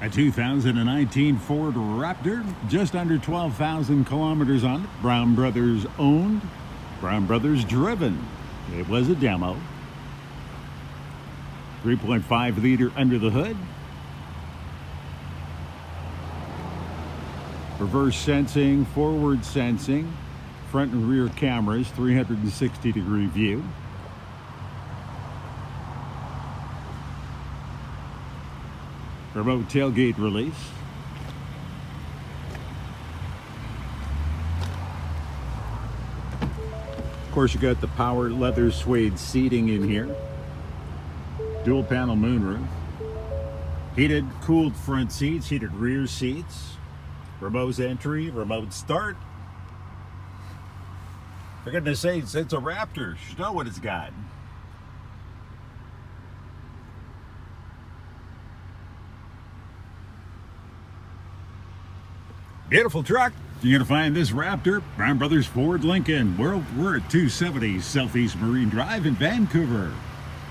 A 2019 Ford Raptor, just under 12,000 kilometers on it. Brown Brothers owned, Brown Brothers driven. It was a demo. 3.5 liter under the hood. Reverse sensing, forward sensing, front and rear cameras, 360-degree view. Remote tailgate release. Of course, you got the power leather suede seating in here. Dual panel moonroof. Heated, cooled front seats, heated rear seats. Remote entry, remote start. For goodness sakes, it's a Raptor. You know what it's got. Beautiful truck. You're going to find this Raptor, Brown Brothers Ford Lincoln. We're at 270 Southeast Marine Drive in Vancouver.